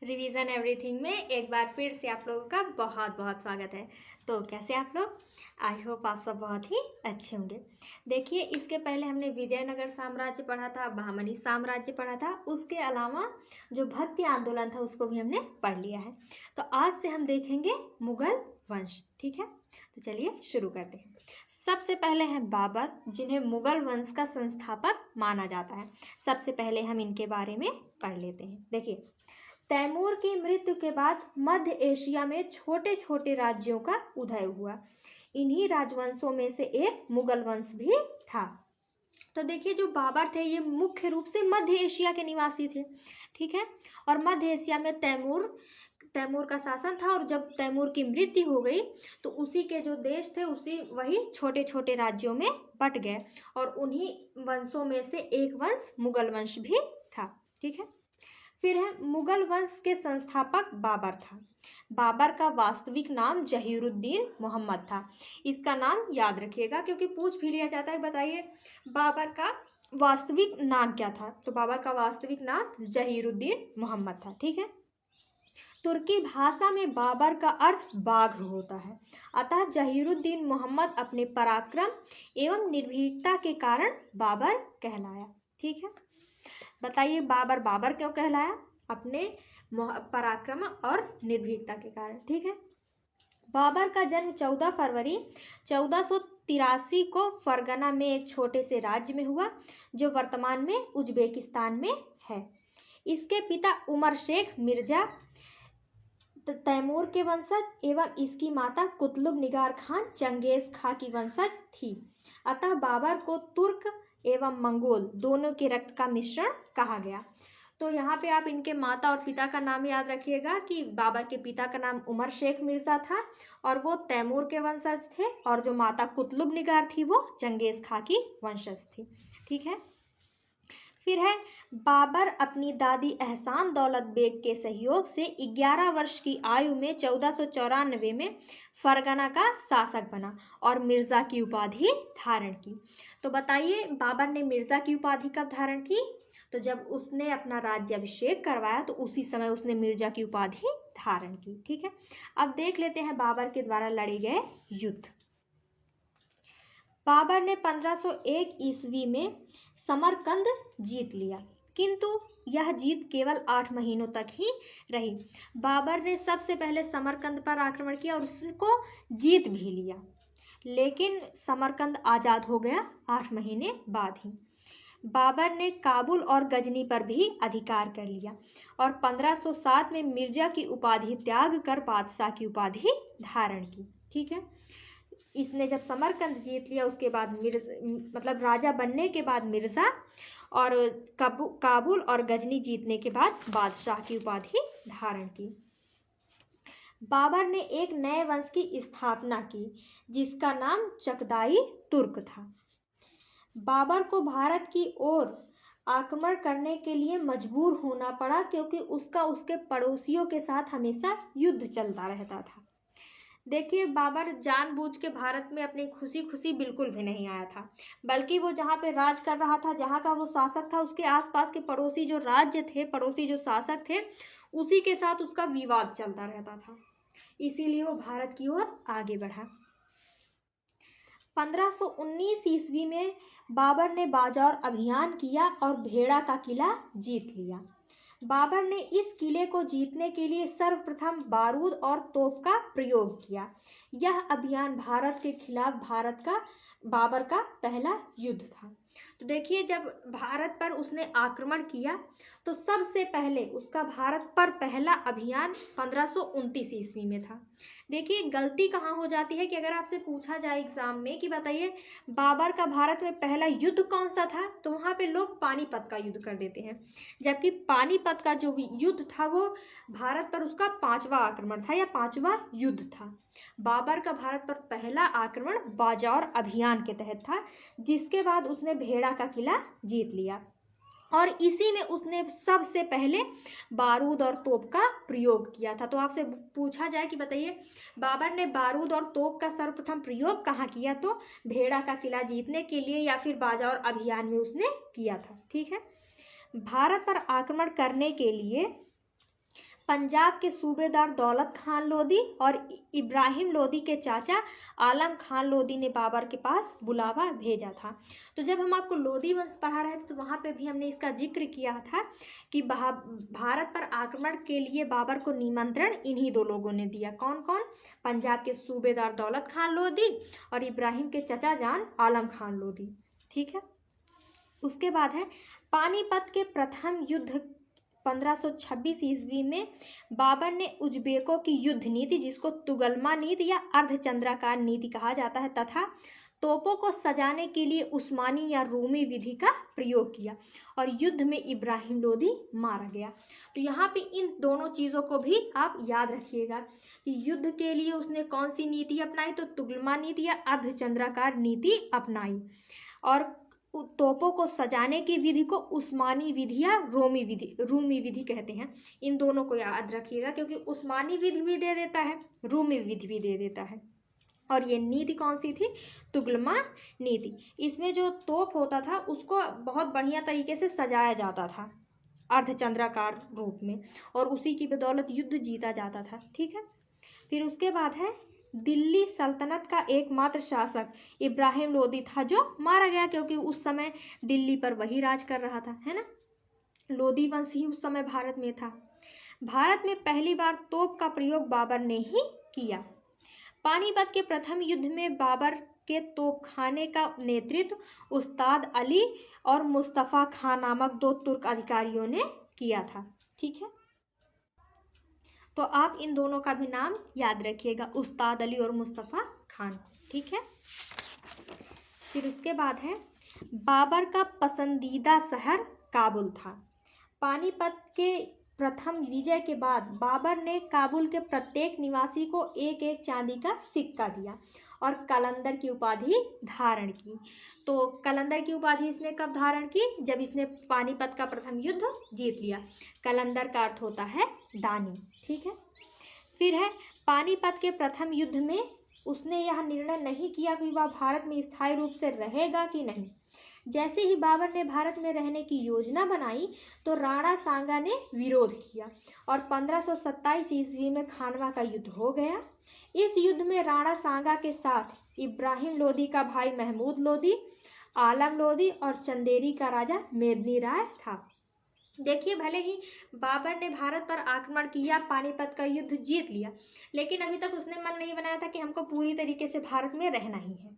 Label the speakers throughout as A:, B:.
A: Revision everything में एक बार फिर से आप लोगों का बहुत बहुत स्वागत है। तो कैसे आप लोग? आई होप आप सब बहुत ही अच्छे होंगे। देखिए, इसके पहले हमने विजयनगर साम्राज्य पढ़ा था, बहमनी साम्राज्य पढ़ा था, उसके अलावा जो भक्ति आंदोलन था उसको भी हमने पढ़ लिया है। तो आज से हम देखेंगे मुगल वंश। ठीक है, तो चलिए शुरू करते हैं। सबसे पहले हैं बाबर, जिन्हें मुगल वंश का संस्थापक माना जाता है। सबसे पहले हम इनके बारे में पढ़ लेते हैं। देखिए, तैमूर की मृत्यु के बाद मध्य एशिया में छोटे छोटे राज्यों का उदय हुआ। इन्हीं राजवंशों में से एक मुगल वंश भी था। तो देखिए, जो बाबर थे ये मुख्य रूप से मध्य एशिया के निवासी थे। ठीक है, और मध्य एशिया में तैमूर का शासन था, और जब तैमूर की मृत्यु हो गई तो उसी के जो देश थे उसी वही छोटे छोटे राज्यों में बट गए, और उन्हीं वंशों में से एक वंश मुगल वंश भी था। ठीक है, फिर है मुगल वंश के संस्थापक बाबर था। बाबर का वास्तविक नाम जहीरुद्दीन मोहम्मद था। इसका नाम याद रखिएगा क्योंकि पूछ भी लिया जाता है। बताइए बाबर का वास्तविक नाम क्या था? तो बाबर का वास्तविक नाम जहीरुद्दीन मोहम्मद था। ठीक है, तुर्की भाषा में बाबर का अर्थ बाघ होता है, अतः जहीरुद्दीन मोहम्मद अपने पराक्रम एवं निर्भीकता के कारण बाबर कहलाया। ठीक है, बताइए बाबर बाबर क्यों कहलाया? अपने पराक्रम और निर्भीकता के कारण। ठीक है, बाबर का जन्म 14 फरवरी 1483 को फरगना में एक छोटे से राज्य में हुआ जो वर्तमान में उज्बेकिस्तान में है। इसके पिता उमर शेख मिर्जा तैमूर के वंशज एवं इसकी माता कुतुब निगार खान चंगेज खां की वंशज थी, अतः बाबर को तुर्क एवं मंगोल दोनों के रक्त का मिश्रण कहा गया। तो यहाँ पे आप इनके माता और पिता का नाम याद रखिएगा कि बाबर के पिता का नाम उमर शेख मिर्जा था और वो तैमूर के वंशज थे, और जो माता कुतुब निगार थी वो चंगेज खां की वंशज थी। ठीक है, फिर है बाबर अपनी दादी एहसान दौलत बेग के सहयोग से 11 वर्ष की आयु में 1494 में फरगना का शासक बना और मिर्जा की उपाधि धारण की। तो बताइए बाबर ने मिर्जा की उपाधि कब धारण की? तो जब उसने अपना राज्य अभिषेक करवाया तो उसी समय उसने मिर्जा की उपाधि धारण की। ठीक है, अब देख लेते हैं बाबर के द्वारा लड़े गए युद्ध। बाबर ने 1501 ईस्वी में समरकंद जीत लिया, किंतु यह जीत केवल 8 महीनों तक ही रही। बाबर ने सबसे पहले समरकंद पर आक्रमण किया और उसको जीत भी लिया, लेकिन समरकंद आज़ाद हो गया 8 महीने बाद ही। बाबर ने काबुल और गजनी पर भी अधिकार कर लिया और 1507 में मिर्जा की उपाधि त्याग कर बादशाह की उपाधि धारण की। ठीक है, इसने जब समरकंद जीत लिया उसके बाद मतलब राजा बनने के बाद मिर्जा, और काबुल और गजनी जीतने के बाद बादशाह की उपाधि धारण की। बाबर ने एक नए वंश की स्थापना की जिसका नाम चगताई तुर्क था। बाबर को भारत की ओर आक्रमण करने के लिए मजबूर होना पड़ा क्योंकि उसका उसके पड़ोसियों के साथ हमेशा युद्ध चलता रहता था। देखिए, बाबर जानबूझ के भारत में अपनी खुशी बिल्कुल भी नहीं आया था, बल्कि वो जहाँ पे राज कर रहा था, जहाँ का वो शासक था, उसके आसपास के पड़ोसी जो राज्य थे, पड़ोसी जो शासक थे, उसी के साथ उसका विवाद चलता रहता था, इसीलिए वो भारत की ओर आगे बढ़ा। 1519 ईस्वी में बाबर ने बाजार अभियान किया और भेड़ा का किला जीत लिया। बाबर ने इस किले को जीतने के लिए सर्वप्रथम बारूद और तोप का प्रयोग किया। यह अभियान भारत के खिलाफ बाबर का पहला युद्ध था। तो देखिए, जब भारत पर उसने आक्रमण किया तो सबसे पहले उसका भारत पर पहला अभियान 1529 ईस्वी में था। देखिए, गलती कहाँ हो जाती है कि अगर आपसे पूछा जाए एग्जाम में कि बताइए बाबर का भारत में पहला युद्ध कौन सा था, तो वहाँ पे लोग पानीपत का युद्ध कर देते हैं, जबकि पानीपत का जो युद्ध था वो भारत पर उसका 5वां आक्रमण था या 5वां युद्ध था। बाबर का भारत पर पहला आक्रमण बाजार अभियान के तहत था, जिसके बाद उसने भेड़ा का किला जीत लिया, और इसी में उसने सबसे पहले बारूद और तोप का प्रयोग किया था। तो आपसे पूछा जाए कि बताइए बाबर ने बारूद और तोप का सर्वप्रथम प्रयोग कहाँ किया, तो भेड़ा का किला जीतने के लिए या फिर बाजार अभियान में उसने किया था। ठीक है, भारत पर आक्रमण करने के लिए पंजाब के सूबेदार दौलत खान लोधी और इब्राहिम लोधी के चाचा आलम खान लोधी ने बाबर के पास बुलावा भेजा था। तो जब हम आपको लोधी वंश पढ़ा रहे थे तो वहाँ पे भी हमने इसका जिक्र किया था कि भारत पर आक्रमण के लिए बाबर को निमंत्रण इन्हीं दो लोगों ने दिया। कौन कौन? पंजाब के सूबेदार दौलत खान लोधी और इब्राहिम के चचा जान आलम खान लोधी। ठीक है। उसके बाद है पानीपत के प्रथम युद्ध 1526 ईस्वी में बाबर ने उज्बेकों की युद्ध नीति, जिसको तुगलमा नीति या अर्धचंद्राकार नीति कहा जाता है, तथा तोपों को सजाने के लिए उस्मानी या रूमी विधि का प्रयोग किया और युद्ध में इब्राहिम लोधी मारा गया। तो यहाँ पे इन दोनों चीज़ों को भी आप याद रखिएगा कि युद्ध के लिए उसने कौन सी नीति अपनाई, तो तुगलमा नीति या अर्धचंद्राकार नीति अपनाई, और तोपों को सजाने की विधि को उस्मानी विधि या रूमी विधि कहते हैं। इन दोनों को याद रखिएगा क्योंकि उस्मानी विधि भी दे देता है, रूमी विधि भी दे देता है। और ये नीति कौन सी थी? तुगलमा नीति। इसमें जो तोप होता था उसको बहुत बढ़िया तरीके से सजाया जाता था अर्धचंद्राकार रूप में, और उसी की बदौलत युद्ध जीता जाता था। ठीक है। फिर उसके बाद है दिल्ली सल्तनत का एकमात्र शासक इब्राहिम लोधी था जो मारा गया, क्योंकि उस समय दिल्ली पर वही राज कर रहा था, है ना। लोधी वंश ही उस समय भारत में था। भारत में पहली बार तोप का प्रयोग बाबर ने ही किया। पानीपत के प्रथम युद्ध में बाबर के तोपखाने का नेतृत्व उस्ताद अली और मुस्तफ़ा खान नामक दो तुर्क अधिकारियों ने किया था। ठीक है। तो आप इन दोनों का भी नाम याद रखिएगा, उस्ताद अली और मुस्तफ़ा खान। ठीक है। फिर उसके बाद है बाबर का पसंदीदा शहर काबुल था। पानीपत के प्रथम विजय के बाद बाबर ने काबुल के प्रत्येक निवासी को एक एक चांदी का सिक्का दिया और कलंदर की उपाधि धारण की। तो कलंदर की उपाधि इसने कब धारण की? जब इसने पानीपत का प्रथम युद्ध जीत लिया। कलंदर का अर्थ होता है दानी। ठीक है। फिर है पानीपत के प्रथम युद्ध में उसने यह निर्णय नहीं किया कि वह भारत में स्थायी रूप से रहेगा कि नहीं। जैसे ही बाबर ने भारत में रहने की योजना बनाई तो राणा सांगा ने विरोध किया और 1527 ईस्वी में खानवा का युद्ध हो गया। इस युद्ध में राणा सांगा के साथ इब्राहिम लोधी का भाई महमूद लोधी, आलम लोधी और चंदेरी का राजा मेदिनी राय था। देखिए, भले ही बाबर ने भारत पर आक्रमण किया, पानीपत का युद्ध जीत लिया, लेकिन अभी तक उसने मन नहीं बनाया था कि हमको पूरी तरीके से भारत में रहना ही है।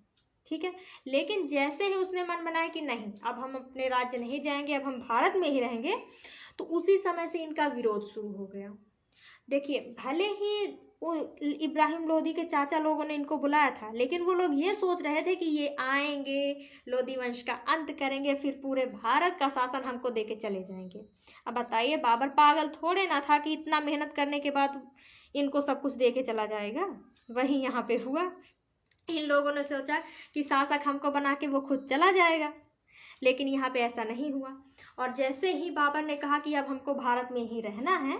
A: ठीक है। लेकिन जैसे ही उसने मन बनाया कि नहीं, अब हम अपने राज्य नहीं जाएंगे, अब हम भारत में ही रहेंगे, तो उसी समय से इनका विरोध शुरू हो गया। देखिए, भले ही वो इब्राहिम लोधी के चाचा लोगों ने इनको बुलाया था, लेकिन वो लोग ये सोच रहे थे कि ये आएंगे, लोधी वंश का अंत करेंगे, फिर पूरे भारत का शासन हमको देके चले जाएंगे। अब बताइए, बाबर पागल थोड़े ना था कि इतना मेहनत करने के बाद इनको सब कुछ देके चला जाएगा। वही यहाँ पे हुआ। इन लोगों ने सोचा कि शासक हमको बना के वो खुद चला जाएगा, लेकिन यहाँ पे ऐसा नहीं हुआ। और जैसे ही बाबर ने कहा कि अब हमको भारत में ही रहना है,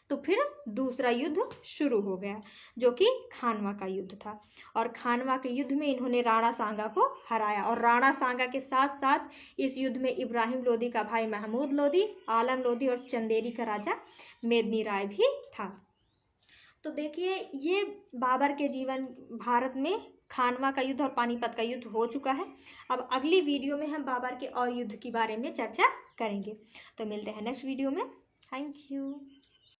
A: तो फिर दूसरा युद्ध शुरू हो गया, जो कि खानवा का युद्ध था। और खानवा के युद्ध में इन्होंने राणा सांगा को हराया, और राणा सांगा के साथ साथ इस युद्ध में इब्राहिम लोधी का भाई महमूद लोधी, आलम लोधी और चंदेरी का राजा मेदिनी राय भी था। तो देखिए, ये बाबर के जीवन भारत में खानवा का युद्ध और पानीपत का युद्ध हो चुका है। अब अगली वीडियो में हम बाबर के और युद्ध के बारे में चर्चा करेंगे। तो मिलते हैं नेक्स्ट वीडियो में। Thank you.